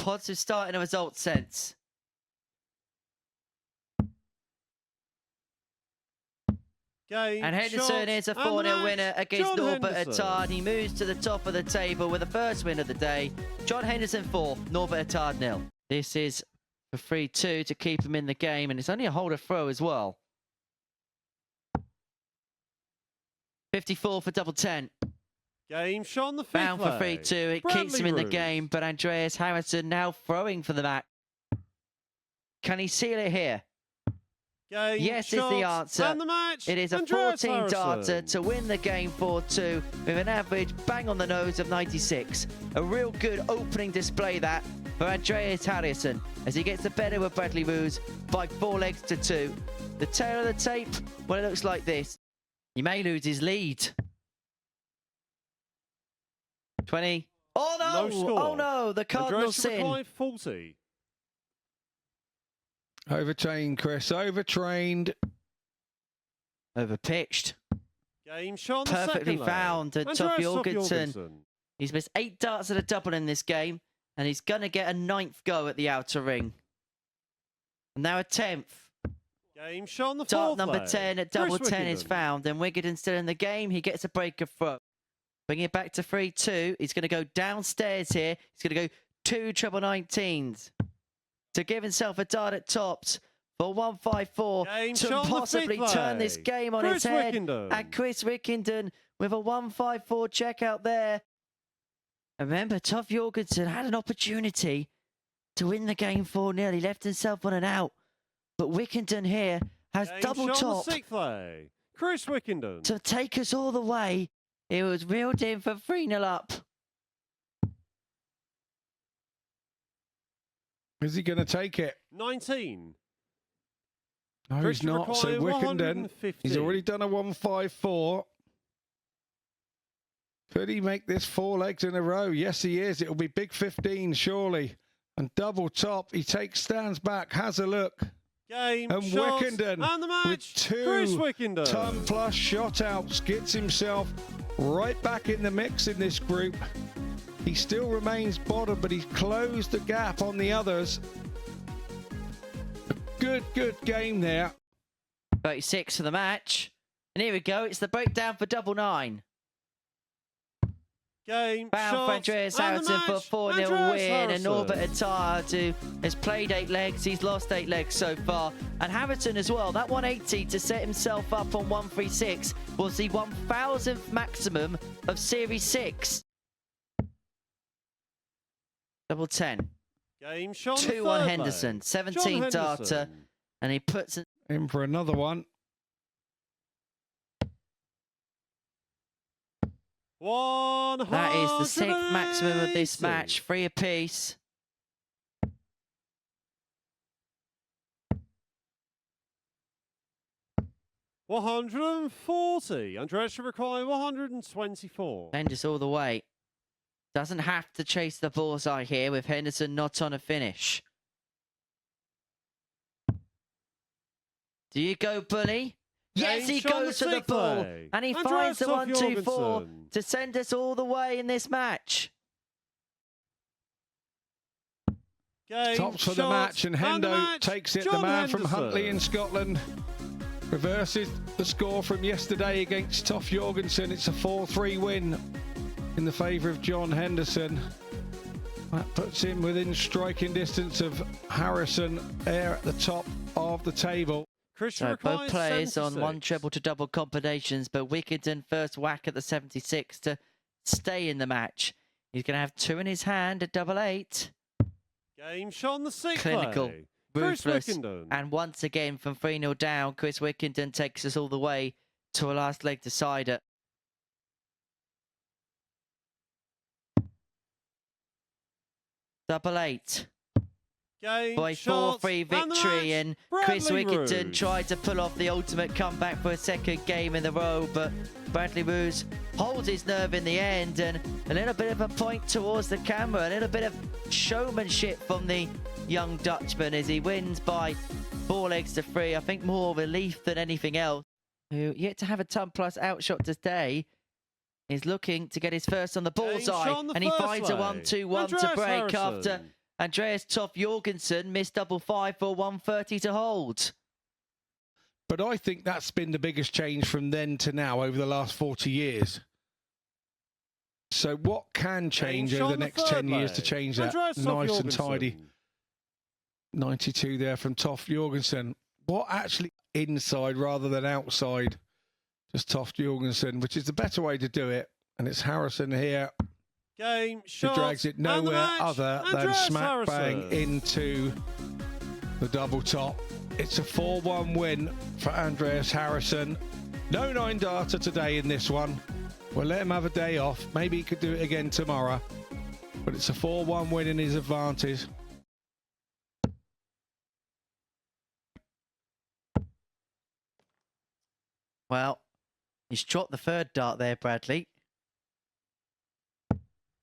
positive start in a result sense. Game, And Henderson is a 4-0 winner against Norbert Attard. He moves to the top of the table with the first win of the day. John Henderson 4, Norbert Attard 0. This is for 3-2 to keep him in the game, and it's only a holder throw as well. 54 for double 10. Game shot on the fifth Bound for leg. 3-2. It Bradley keeps him in the Roos. game, but Andreas Harrison now throwing for the match. Can he seal it here? Game, Yes is the answer. And the match. It is a Andreas 14 darter Harrison. to win the game 4-2 with an average bang on the nose of 96. A real good opening display that for Andreas Harrison as he gets the better of Bradley Roos by 4 legs to 2. The tail of the tape, well, it looks like this. He may lose his lead. 20. Oh no! No score. Oh no! The Cardinal Andreas sin. Reply 40. Overtrained, Chris. Overtrained. Overpitched. Game shot on the Perfectly second leg. found to Andreas Toff Jorgensen. Jorgensen. He's missed 8 darts at a double in this game, and he's going to get a 9th go at the outer ring. And now a 10th. Game shot on the Dart fourth number leg. 10 at Chris double 10 is Wickenden. found, and Wiggins still in the game. He gets a break of throw. Bring it back to 3-2. He's going to go downstairs here. He's going to go 2 treble 19s to give himself a dart at tops for 154 Game to shot on the possibly fifth turn this leg. game on Chris its head. Wickenden. And Chris Wickenden with a 154 check out there. And remember, Toff Jorgensen had an opportunity to win the game 4-0. He left himself on an out. But Wickenden here has Game double shot on top the sixth leg. Chris Wickenden. to take us all the way. It was reeled in for 3-0 up. Is he going to take it? 19. No, he's Christian not. So Require, Wickenden, 150. he's already done a 154. Could he make this 4 legs in a row? Yes, he is. It'll be big 15, surely. And double top. He stands back, has a look. Game And shot Wickenden and the match. with 2 Chris Wickenden. ton-plus shot outs gets himself right back in the mix in this group. He still remains bottom, but he's closed the gap on the others. A good game there. 36 for the match. And here we go. It's the breakdown for double 9. Game Bound shot for Andreas and the Harrison for a match. 4-0 Andreas win. And Harrison. Norbert Attard, who has played 8 legs. He's lost 8 legs so far. And Harrison as well. That 180 to set himself up on 136 was the 1,000th maximum of Series 6. Double 10. Game shot on the 2 on third Henderson. leg. 17 John darter. Henderson. And he puts it. In for another one. 160. That is the 6th maximum of this match. 3 apiece. $140. Andreas should require 124. Bendis all the way. Doesn't have to chase the bullseye here with Henderson not on a finish. Do you go, Bully? Yes, he Game shot on goes the for the sixth ball. leg. And he Andreas finds the Toff 1-2-4 Jorgensen. to send us all the way in this match. Game Tops for the shot match, and the Hendo match. takes it. John The man from Henderson. Huntly in Scotland reverses the score from yesterday against Toff Jorgensen. It's a 4-3 win in the favour of John Henderson. That puts him within striking distance of Harrison there at the top of the table. Christian So requires both players on 76. 1 treble to double combinations, but Wickenden first whack at the 76 to stay in the match. He's going to have 2 in his hand at double 8. Game shot on the sixth Clinical, leg. Chris ruthless, Wickenden. and once again from 3-0 down, Chris Wickenden takes us all the way to a last leg decider. Double 8. Game For a shot 4-3 and the victory, match. and Chris Bradley Wickenden Roos. tried to pull off the ultimate comeback for a second game in a row, but Bradley Roos holds his nerve in the end, and a little bit of a point towards the camera, a little bit of showmanship from the young Dutchman as he wins by 4 legs to 3. I think more relief than anything else. Who yet to have a ton-plus outshot today is looking to get his first on the Game bullseye, shot on the and he first finds a leg. 1-2-1 to Andreas break Harrison. after Andreas Toff Jorgensen missed double 5 for 130 to hold. But I think that's been the biggest change from then to now over the last 40 years. So what can change over the next 10 years to change that? Nice and tidy. 92 there from Toff Jorgensen. What actually inside rather than outside? Just Toff Jorgensen, which is the better way to do it. And it's Harrison here. Game, who shot, drags it nowhere other than smack bang into the double top. It's a 4-1 win for Andreas Harrison. No 9 data today in this one. We'll let him have a day off. Maybe he could do it again tomorrow. But it's a 4-1 win in his advantage. Well, he's dropped the third dart there, Bradley.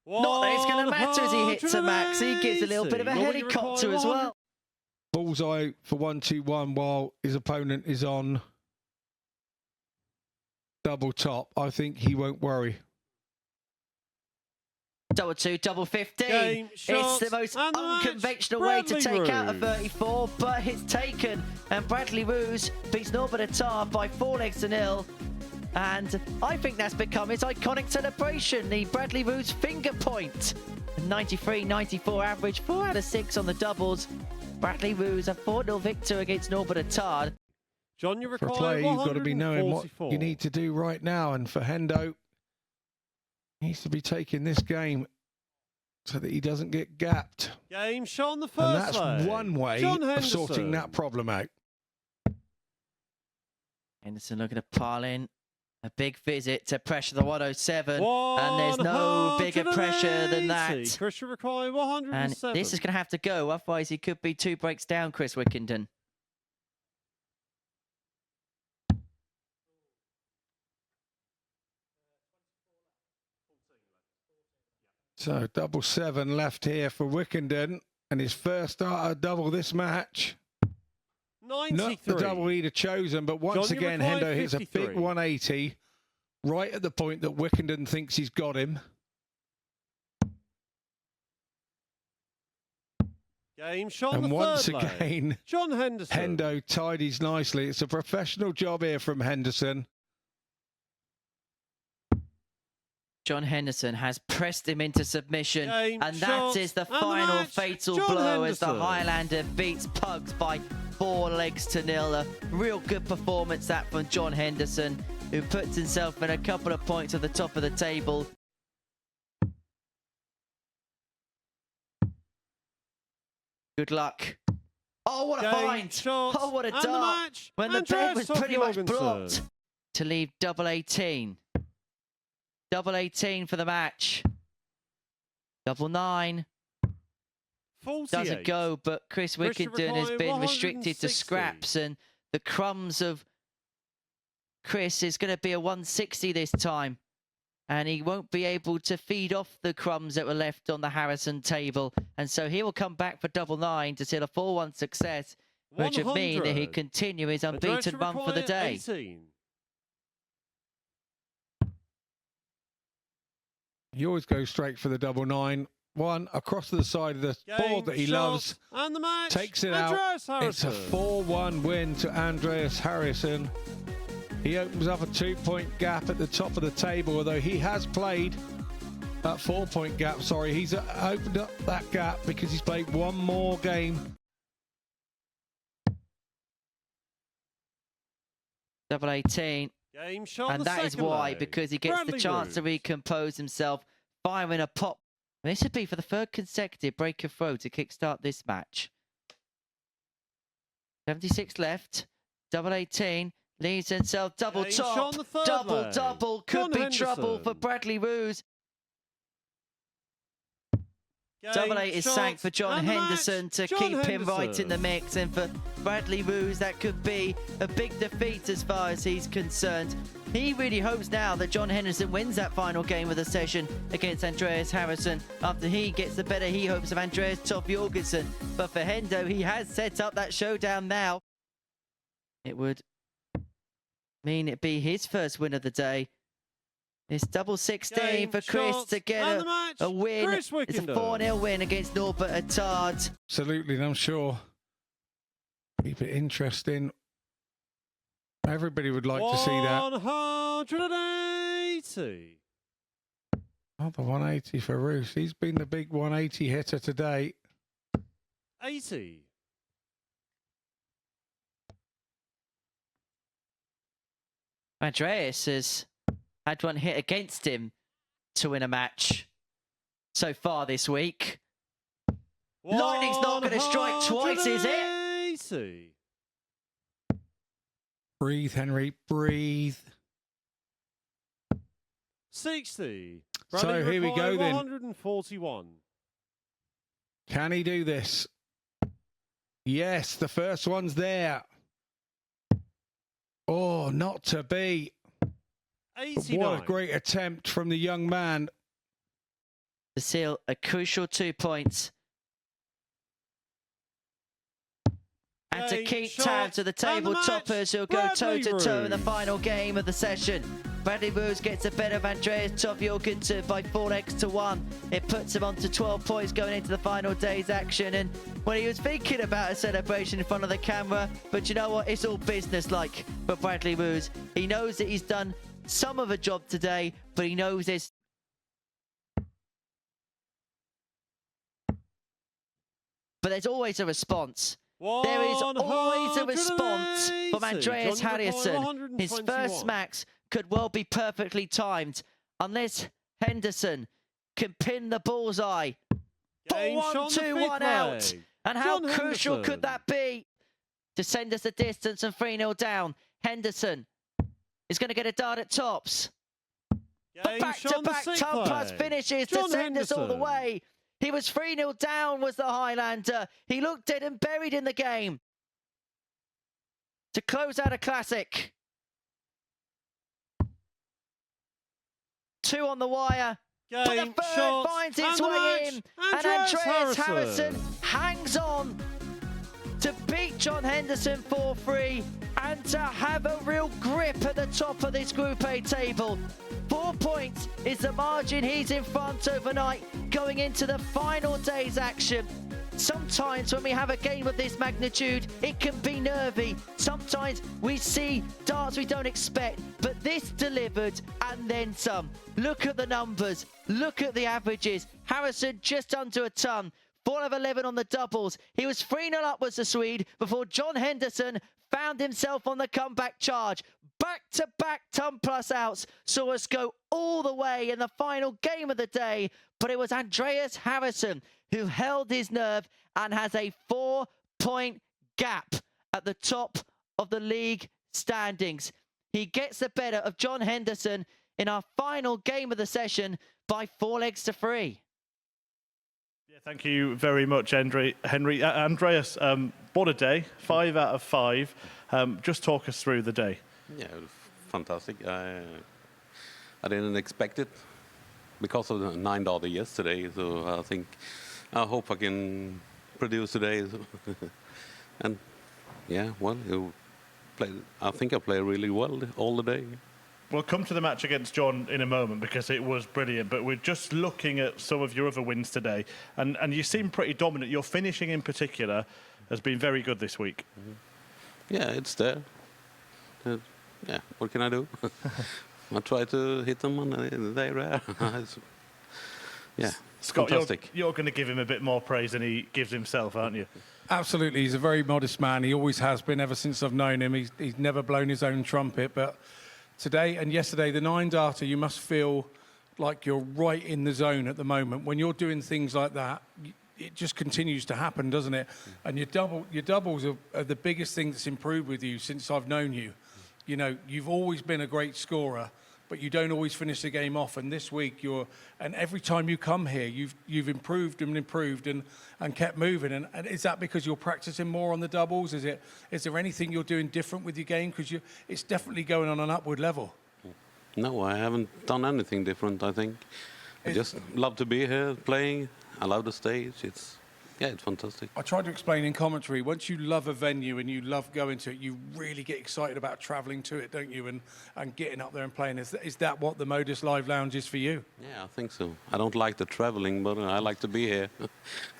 Not that it's going to matter as he hits a max. He gives a little bit of a helicopter as well. Bullseye for 1-2-1 while his opponent is on double top. I think he won't worry. Double 2, double 15. It's the most unconventional way to take out a 34, but it's taken. And Bradley Roos beats Norbert Attar by 4 legs to 0. And I think that's become his iconic celebration, the Bradley Roos finger point. 93-94 average, 4 out of 6 on the doubles. Bradley Roos a 4-0 victor against Norbert Attar. John, you for a player, you've got to be knowing what you need to do right now. And for Hendo, he needs to be taking this game so that he doesn't get gapped. Game shot on the And first that's one way of sorting that problem out. Henderson looking to pile in. A big visit to pressure the 107. And there's no bigger pressure than that. Pressure required 107. And this is going to have to go. Otherwise, he could be 2 breaks down, Chris Wickenden. So double 7 left here for Wickenden. And his first starter double this match. 93. Not the double he'd have chosen, but once again, Hendo hits a big 180 right at the point that Wickenden thinks he's got him. Game shot and the once third again, leg. John Henderson. Hendo tidies nicely. It's a professional job here from Henderson. John Henderson has pressed him into submission, and that is the and final fatal blow Henderson. as the Highlander beats Pugs by 4 legs to 0. A real good performance that from John Henderson, who puts himself in a couple of points at the top of the table. Good luck. Oh, what a find! Oh, what a dart! When the bed was pretty much blocked to leave double 18. Double 18 for the match. Double 9. 48. Doesn't go, but Chris Wickenden has been restricted to 160. scraps, and the crumbs of Chris is going to be a 160 this time. And he won't be able to feed off the crumbs that were left on the Harrison table. And so he will come back for double 9 to seal a 4-1 success, which would mean that he'd continue his unbeaten run for the day. 18. He always goes straight for the double 9. 1 across to the side of the board that he loves. And the match. Takes it out. It's a 4-1 win to Andreas Harrison. He opens up a 2-point gap at the top of the table, although he has played that 4-point gap. Sorry, he's opened up that gap because he's played one more game. Double 18. Game shot And that is why, because he gets the chance to recompose himself, firing a pop. And this would be for the 3rd consecutive break of throw to kickstart this match. 76 left. Double 18. Leaves himself double top. Double. Could be trouble for Bradley Roos. Double 8 is sank for John Henderson to keep him right in the mix. And for Bradley Roos, that could be a big defeat as far as he's concerned. He really hopes now that John Henderson wins that final game of the session against Andreas Harrison after he gets the better, he hopes, of Andreas Toff Jorgensen. But for Hendo, he has set up that showdown now. It would mean it'd be his first win of the day It's double 16 Game, for Chris shot, to get and the match. a win. Chris It's a Wickenden. 4-0 win against Norbert Attard. Absolutely, and I'm sure keep it interesting. Everybody would like to see that. 180. Oh, the 180 for Roos. He's been the big 180 hitter today. 80. Andreas has had one hit against him to win a match so far this week. Lightning's not going to strike twice, is it? 180. Breathe, Henry, breathe. 60. So Bradley here we go Reply, then. 141. Can he do this? Yes, the first one's there. Oh, not to be. 89. What a great attempt from the young man. To seal a crucial 2 points. And to Game, keep shot, tabs of the and table the match. toppers who'll go Bradley toe-to-toe in the Roos. final game of the session. Bradley Roos gets the better of Andreas Tofjorgensen by 4-1. It puts him on to 12 points going into the final day's action. And when he was thinking about a celebration in front of the camera, but you know what? It's all business-like for Bradley Roos. He knows that he's done some of a job today, but he knows there's always a response. There is always a response from Andreas Harrison. His first max could well be perfectly timed, unless Henderson can pin the bullseye. Game, 4-1, shot, and 2-1 the out. free play. And how John crucial Henderson. could that be to send us the distance and 3-0 down? Henderson is going to get a dart at tops. Game, But shot, and the back-to-back sick top plus play. finishes John to send us all the Henderson. way. He was 3-0 down, was the Highlander. He looked dead and buried in the game. To close out a classic. 2 on the wire. But the Game, third shot, finds its and the way match. in. And Andreas Harrison Harrison. hangs on to beat John Henderson 4-3 and to have a real grip at the top of this Group A table. 4 points is the margin he's in front overnight going into the final day's action. Sometimes when we have a game of this magnitude, it can be nervy. Sometimes we see darts we don't expect, but this delivered and then some. Look at the numbers, look at the averages. Harrison just under a ton, 4 of 11 on the doubles. He was 3-0 upwards to Swede before John Henderson found himself on the comeback charge. Back-to-back ton plus outs saw us go all the way in the final game of the day, but it was Andreas Harrison who held his nerve and has a 4-point gap at the top of the league standings. He gets the better of John Henderson in our final game of the session by 4-3. Yeah, thank you very much, Henry. Andreas, what a day, 5 out of 5. Just talk us through the day. Yeah, it was fantastic. I didn't expect it because of the 9 dollar yesterday. So I hope I can produce today. And yeah, well, I think I played really well all the day. We'll come to the match against John in a moment because it was brilliant, but we're just looking at some of your other wins today, and you seem pretty dominant. Your finishing in particular has been very good this week. Yeah, it's there. Yeah, what can I do? I try to hit them and they're there. Yeah, Scott, fantastic. you're going to give him a bit more praise than he gives himself, aren't you? Absolutely, he's a very modest man. He always has been ever since I've known him. He's never blown his own trumpet, but today and yesterday, the 9 darter, you must feel like you're right in the zone at the moment. When you're doing things like that, it just continues to happen, doesn't it? And your doubles are the biggest thing that's improved with you since I've known you. You know, you've always been a great scorer, but you don't always finish the game off. And this week, and every time you come here, you've improved and improved and kept moving. And is that because you're practicing more on the doubles? Is there anything you're doing different with your game? Because it's definitely going on an upward level. No, I haven't done anything different, I think. I just love to be here playing. I love the stage. Yeah, it's fantastic. I tried to explain in commentary, once you love a venue and you love going to it, you really get excited about travelling to it, don't you? And getting up there and playing. Is that what the Modus Live Lounge is for you? Yeah, I think so. I don't like the traveling, but I like to be here.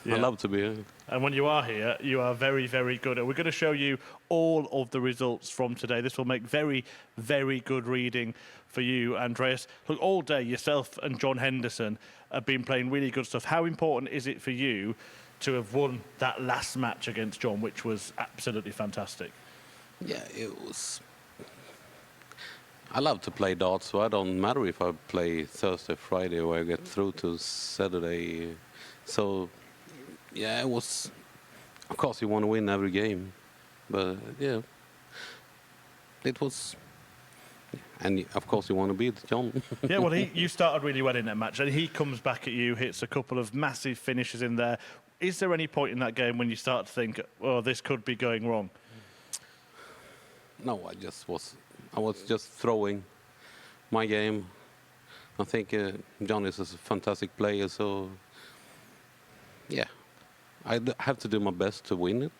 Yeah. I love to be here. And when you are here, you are very, very good. And we're going to show you all of the results from today. This will make very, very good reading for you, Andreas. Look, all day, yourself and John Henderson have been playing really good stuff. How important is it for you to have won that last match against John, which was absolutely fantastic? Yeah, it was. I love to play darts, so I don't matter if I play Thursday, Friday, or I get through to Saturday. So, yeah, it was. Of course, you want to win every game, but yeah, it was. And of course, you want to beat John. Yeah, well, you started really well in that match, and he comes back at you, hits a couple of massive finishes in there. Is there any point in that game when you start to think, oh, this could be going wrong? No, I was just throwing my game. I think John is a fantastic player, so yeah, have to do my best to win it.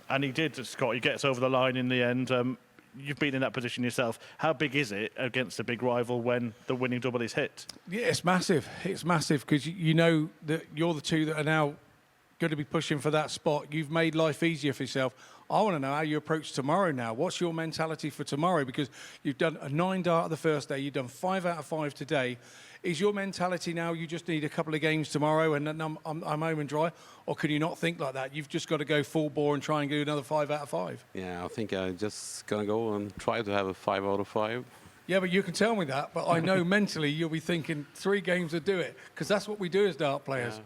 And he did, Scott. He gets over the line in the end. You've been in that position yourself. How big is it against a big rival when the winning double is hit? Yeah, it's massive. It's massive because you know that you're the two that are now going to be pushing for that spot. You've made life easier for yourself. I want to know how you approach tomorrow now. What's your mentality for tomorrow? Because you've done a 9 dart the first day. You've done 5 out of 5 today. Is your mentality now you just need a couple of games tomorrow and then I'm home and dry? Or can you not think like that? You've just got to go full bore and try and do another 5 out of 5. Yeah, I think I'm just going to go and try to have a 5 out of 5. Yeah, but you can tell me that. But I know mentally you'll be thinking 3 games would do it. Because that's what we do as dart players. Yeah.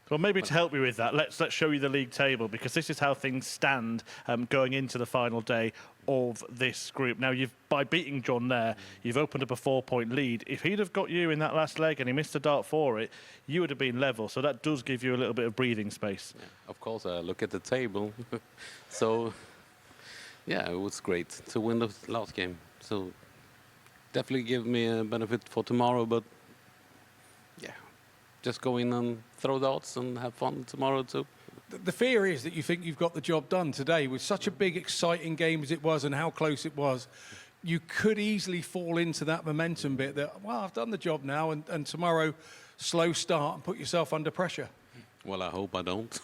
Well, maybe to help you with that, let's show you the league table, because this is how things stand going into the final day of this group. Now, by beating John there, you've opened up a 4-point lead. If he'd have got you in that last leg and he missed a dart for it, you would have been level. So that does give you a little bit of breathing space. Yeah, of course, I look at the table. So, yeah, it was great to win the last game. So, definitely give me a benefit for tomorrow, but yeah, just go in and throw darts and have fun tomorrow too. The fear is that you think you've got the job done today with such a big, exciting game as it was and how close it was. You could easily fall into that momentum bit that, well, I've done the job now, and tomorrow, slow start and put yourself under pressure. Well, I hope I don't.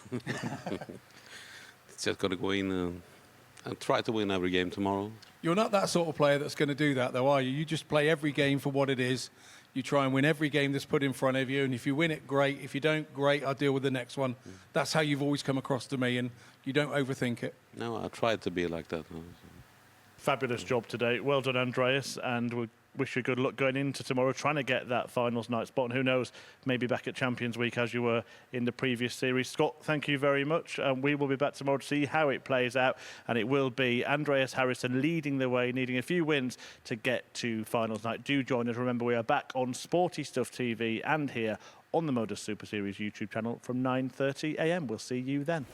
It's just got to go in and try to win every game tomorrow. You're not that sort of player that's going to do that, though, are you? You just play every game for what it is. You try and win every game that's put in front of you, and if you win it, great. If you don't, great, I'll deal with the next one. That's how you've always come across to me, and you don't overthink it. No, I tried to be like that. Fabulous job today. Well done, Andreas, and we wish you good luck going into tomorrow, trying to get that finals night spot. And who knows, maybe back at Champions Week as you were in the previous series. Scott, thank you very much. We will be back tomorrow to see how it plays out. And it will be Andreas Harrison leading the way, needing a few wins to get to finals night. Do join us. Remember, we are back on Sporty Stuff TV and here on the MODUS Super Series YouTube channel from 9:30 a.m. We'll see you then.